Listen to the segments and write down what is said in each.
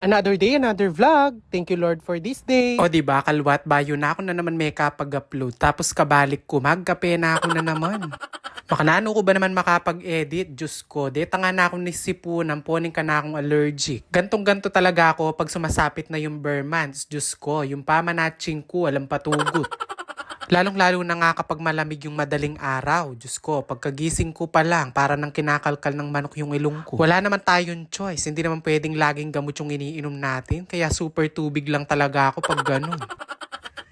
Another day, another vlog. Thank you Lord for this day. O diba, kalwat bayo na ako na naman may kapag-upload. Tapos kabalik ko, magkape na ako na naman. Makanano ko ba naman makapag-edit? Diyos ko, deta nga na akong nisipunan, poning ka na akong allergic. Gantong-ganto talaga ako pag sumasapit na yung bare months. Diyos ko, yung pamanatching ko, alam patugot. Lalong-lalo na nga kapag malamig yung madaling araw. Diyos ko, pagkagising ko pa lang, para nang kinakalkal ng manok yung ilong ko. Wala naman tayong choice. Hindi naman pwedeng laging gamot yung iniinom natin. Kaya super tubig lang talaga ako pag ganun.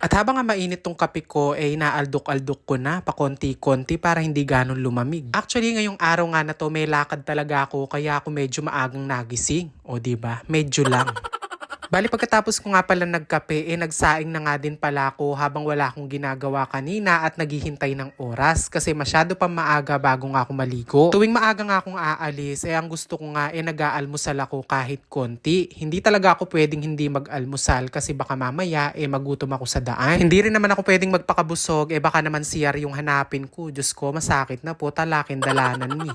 At habang nga mainit tong kape ko, inaaldok-aldok ko na pakonti-konti para hindi ganon lumamig. Actually, ngayong araw nga na to, may lakad talaga ako kaya ako medyo maagang nagising. O diba? Medyo lang. Bali pagkatapos ko nga pala nagkape, nagsaing na nga din pala ako habang wala akong ginagawa kanina at naghihintay ng oras kasi masyado pa maaga bago nga ako maligo. Tuwing maaga nga akong aalis, ang gusto ko nga nag-aalmusal ako kahit konti. Hindi talaga ako pwedeng hindi mag-almusal kasi baka mamaya magutom ako sa daan. Hindi rin naman ako pwedeng magpakabusog, baka naman CR yung hanapin ko. Diyos ko, masakit na po, talakin dalanan ni.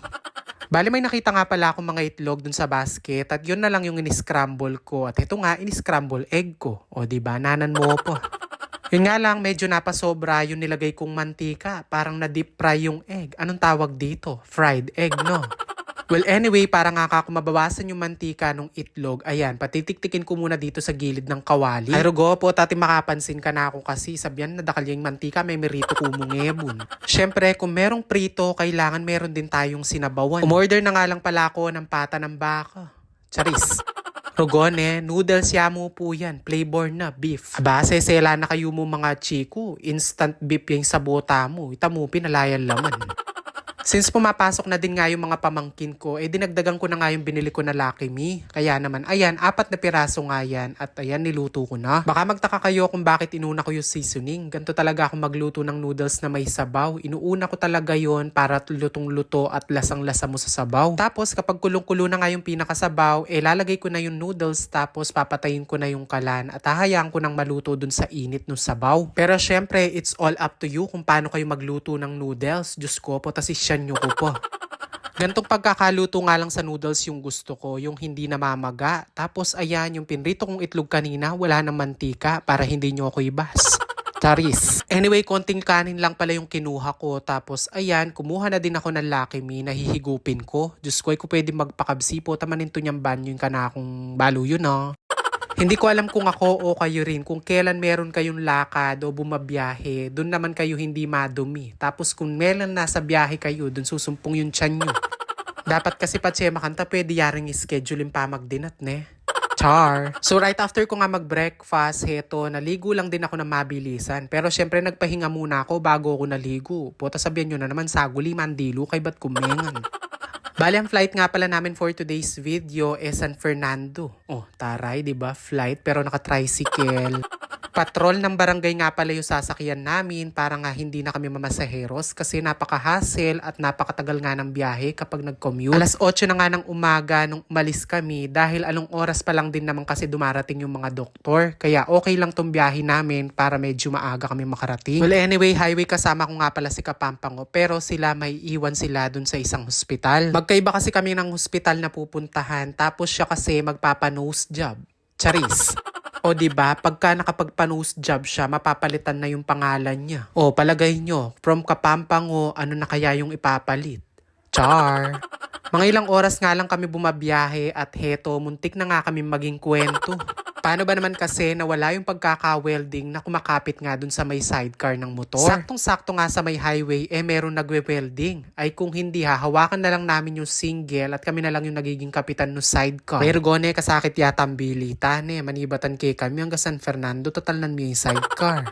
Bali may nakita nga pala akong mga itlog dun sa basket at yun na lang yung in-scramble ko. At ito nga, in-scramble egg ko. O diba, nanan mo po. Yun nga lang, medyo napasobra yung nilagay kong mantika. Parang na-deep fry yung egg. Anong tawag dito? Fried egg, no? Well, anyway, para nga ako mabawasan yung mantika ng itlog, ayan, patitiktikin ko muna dito sa gilid ng kawali. Ay, rugo po, tati makapansin ka na ako kasi sabihan na dakal yung mantika, may merito kumungebon. Syempre, kung merong prito, kailangan meron din tayong sinabawan. Umorder na nga lang pala ako ng pata ng baka. Charis. Rogone, noodles yamo po yan. Flavor na, beef. Aba, sesela na kayo mo mga chiku. Instant beef yung sabota mo. Ita mo, pinalayan laman. Since pumapasok na din nga yung mga pamangkin ko, dinagdagan ko na nga yung binili ko na Lucky Me. Kaya naman, ayan, 4 na piraso nga yan at ayan, niluto ko na. Baka magtaka kayo kung bakit inuna ko yung seasoning. Ganto talaga ako magluto ng noodles na may sabaw. Inuuna ko talaga yon para lutong-luto at lasang-lasa mo sa sabaw. Tapos kapag kulong-kulo na nga yung pinakasabaw, lalagay ko na yung noodles tapos papatayin ko na yung kalan at hahayaan ko nang maluto dun sa init ng sabaw. Pero syempre, it's all up to you kung paano kayo magluto ng noodles. Diyos ko po, tas nyo ko po. Gantong pagkakaluto nga lang sa noodles yung gusto ko, yung hindi namamaga. Tapos ayan, yung pinrito kong itlog kanina, wala ng mantika para hindi nyo ako ibas. Charis. Anyway, konting kanin lang pala yung kinuha ko. Tapos ayan, kumuha na din ako ng Lucky Me, nahihigupin ko. Diyos ko, ko pwede magpakabsipo, tamanin to niyang banyo yung kanakong balo yun, no? Hindi ko alam kung ako o kayo rin, kung kailan meron kayong lakad o bumabiyahe, doon naman kayo hindi madumi. Tapos kung meron nasa biyahe kayo, doon susumpong yung tiyan nyo. Dapat kasi Patsema kanta, pwede yaring schedule yung pamagdinat, ne? Char. So right after ko nga mag-breakfast, heto, naligo lang din ako na mabilisan. Pero syempre nagpahinga muna ako bago ako naligo. Puta sabihan nyo na naman, saguli mandilo kay ba't kumengan. Bali, ang flight nga pala namin for today's video San Fernando. Oh, taray, diba? Flight, pero naka-tricycle. Patrol ng barangay nga pala yung sasakyan namin para nga hindi na kami mamasaheros kasi napaka-hassle at napakatagal nga ng biyahe kapag nag-commute. Alas 8 na nga ng umaga nung umalis kami dahil anong oras pa lang din naman kasi dumarating yung mga doktor. Kaya okay lang tong biyahe namin para medyo maaga kami makarating. Well, anyway, highway kasama ko nga pala si Kapampango pero sila may iwan sila dun sa isang hospital. Magkaiba kasi kami ng hospital na pupuntahan tapos siya kasi magpapa-nose job. Charis. O diba, pagka nakapagpa-nose job siya, mapapalitan na yung pangalan niya. O palagay nyo, from Kapampango, ano na kaya yung ipapalit? Char! Mga ilang oras nga lang kami bumabiyahe at heto, muntik na nga kami maging kwento. Paano ba naman kasi nawala yung pagkaka-welding na kumakapit nga dun sa may sidecar ng motor? Saktong-sakto nga sa may highway, meron nagwe-welding. Ay kung hindi hawakan na lang namin yung single at kami na lang yung nagiging kapitan ng sidecar. May rugone, kasakit yata ang bilitan manibatan kay kami hanggang San Fernando, total nan may sidecar.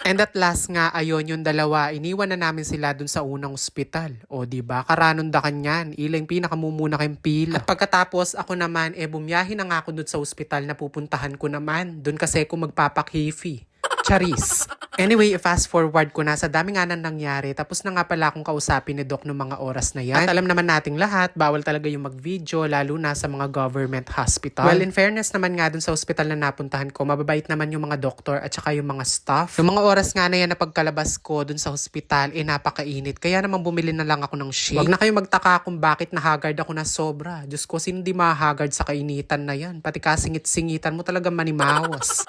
And at last nga, ayon yung dalawa, iniwan na namin sila dun sa unang ospital. O diba, karanon da kanyan, ilang pinakamumuna kayong pila. At pagkatapos, ako naman, bumiyahin na nga ako dun sa ospital na pupuntahan ko naman. Dun kasi ako magpapakhifi. Charis. Anyway, fast forward ko na sa dami nga nang nangyari. Tapos na nga pala akong kausapin ni Doc noong mga oras na yan. At alam naman nating lahat, bawal talaga yung mag-video, lalo na sa mga government hospital. Well, in fairness naman nga dun sa hospital na napuntahan ko, mababait naman yung mga doktor at saka yung mga staff. Yung mga oras nga na yan na pagkalabas ko dun sa hospital, napakainit. Kaya naman bumili na lang ako ng shake. Wag na kayo magtaka kung bakit nahagard ako na sobra. Diyos ko, sino di mahagard sa kainitan na yan? Pati kasingit-singitan mo talaga manimawas.